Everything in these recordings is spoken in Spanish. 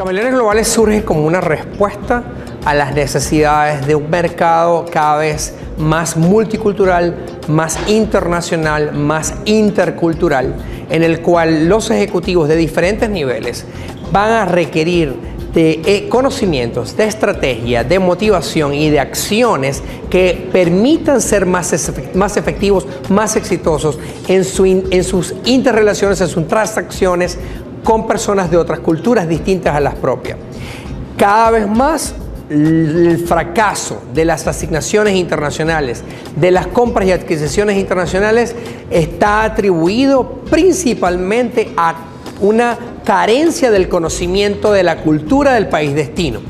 Camaleones Globales surge como una respuesta a las necesidades de un mercado cada vez más multicultural, más internacional, más intercultural, en el cual los ejecutivos de diferentes niveles van a requerir de conocimientos, de estrategia, de motivación y de acciones que permitan ser más efectivos, más exitosos en sus interrelaciones, en sus transacciones con personas de otras culturas distintas a las propias. Cada vez más el fracaso de las asignaciones internacionales, de las compras y adquisiciones internacionales, está atribuido principalmente a una carencia del conocimiento de la cultura del país destino.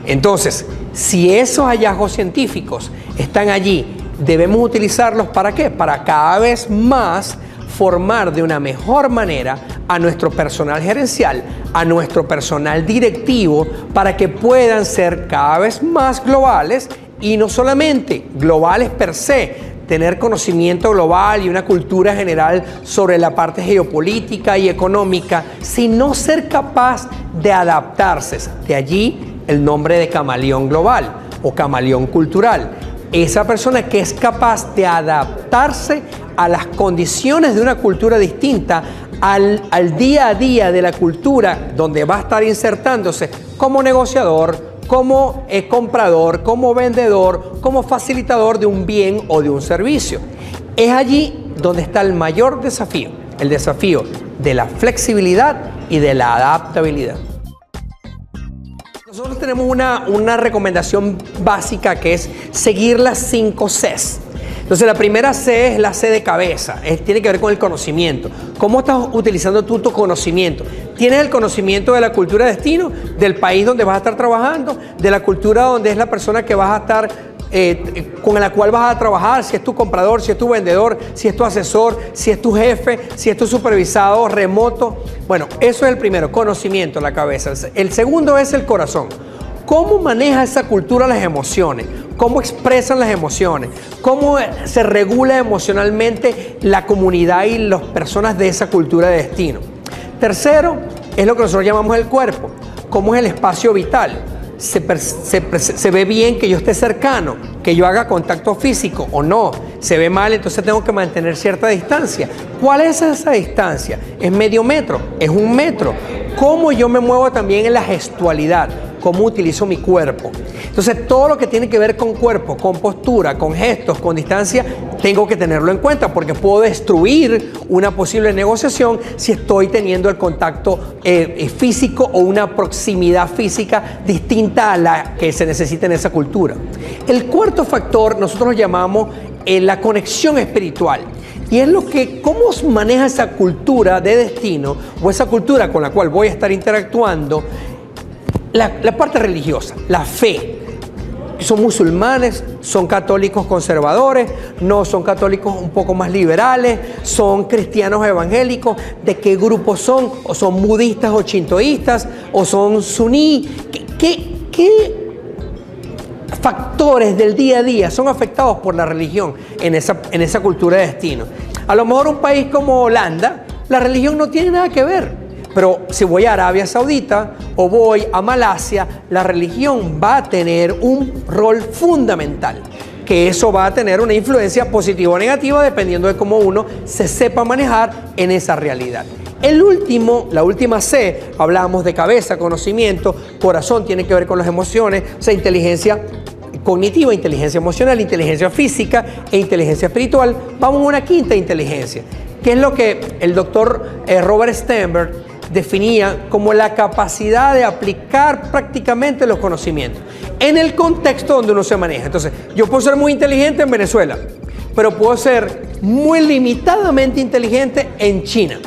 Entonces, si esos hallazgos científicos están allí, debemos utilizarlos ¿para qué? Para cada vez más formar de una mejor manera a nuestro personal gerencial, a nuestro personal directivo, para que puedan ser cada vez más globales y no solamente globales per se, tener conocimiento global y una cultura general sobre la parte geopolítica y económica, sino ser capaz de adaptarse. De allí el nombre de camaleón global o camaleón cultural. Esa persona que es capaz de adaptarse a las condiciones de una cultura distinta, al día a día de la cultura donde va a estar insertándose como negociador, como comprador, como vendedor, como facilitador de un bien o de un servicio. Es allí donde está el mayor desafío, el desafío de la flexibilidad y de la adaptabilidad. Nosotros tenemos una recomendación básica que es seguir las 5 Cs. Entonces la primera C es la C de cabeza, tiene que ver con el conocimiento. ¿Cómo estás utilizando tú tu conocimiento? ¿Tienes el conocimiento de la cultura de destino, del país donde vas a estar trabajando, de la cultura donde es la persona que vas a estar, con la cual vas a trabajar, si es tu comprador, si es tu vendedor, si es tu asesor, si es tu jefe, si es tu supervisado remoto? Bueno, eso es el primero, conocimiento, la cabeza. El segundo es el corazón. ¿Cómo maneja esa cultura las emociones? ¿Cómo expresan las emociones? ¿Cómo se regula emocionalmente la comunidad y las personas de esa cultura de destino? Tercero, es lo que nosotros llamamos el cuerpo. ¿Cómo es el espacio vital? ¿Se ve bien que yo esté cercano, que yo haga contacto físico o no? ¿Se ve mal? Entonces tengo que mantener cierta distancia. ¿Cuál es esa distancia? ¿Es medio metro? ¿Es un metro? ¿Cómo yo me muevo también en la gestualidad? ¿Cómo utilizo mi cuerpo? Entonces, todo lo que tiene que ver con cuerpo, con postura, con gestos, con distancia, tengo que tenerlo en cuenta porque puedo destruir una posible negociación si estoy teniendo el contacto físico o una proximidad física distinta a la que se necesita en esa cultura. El cuarto factor nosotros lo llamamos la conexión espiritual. Y es cómo maneja esa cultura de destino o esa cultura con la cual voy a estar interactuando. La parte religiosa, la fe. Son musulmanes, son católicos conservadores, no son católicos un poco más liberales, son cristianos evangélicos, ¿de qué grupo son? ¿O son budistas o shintoístas? ¿O son suní? ¿Qué factores del día a día son afectados por la religión en esa cultura de destino? A lo mejor un país como Holanda, la religión no tiene nada que ver. Pero si voy a Arabia Saudita o voy a Malasia, la religión va a tener un rol fundamental, que eso va a tener una influencia positiva o negativa dependiendo de cómo uno se sepa manejar en esa realidad. La última C, hablamos de cabeza, conocimiento, corazón, tiene que ver con las emociones, o sea, inteligencia cognitiva, inteligencia emocional, inteligencia física e inteligencia espiritual. Vamos a una quinta inteligencia, que es lo que el doctor Robert Sternberg definía como la capacidad de aplicar prácticamente los conocimientos en el contexto donde uno se maneja. Entonces, yo puedo ser muy inteligente en Venezuela, pero puedo ser muy limitadamente inteligente en China,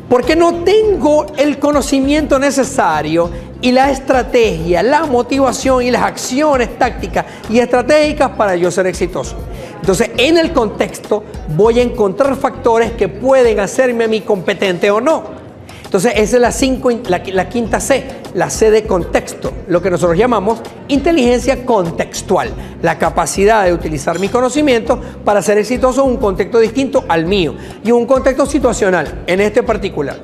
porque no tengo el conocimiento necesario y la estrategia, la motivación y las acciones tácticas y estratégicas para yo ser exitoso. Entonces, en el contexto voy a encontrar factores que pueden hacerme a mí competente o no. Entonces, esa es la quinta C, la C de contexto, lo que nosotros llamamos inteligencia contextual, la capacidad de utilizar mis conocimientos para ser exitoso en un contexto distinto al mío y un contexto situacional, en este particular.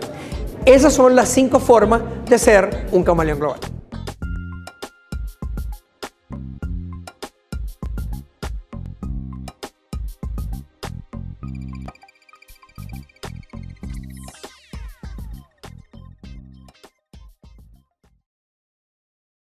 Esas son las 5 formas de ser un camaleón global.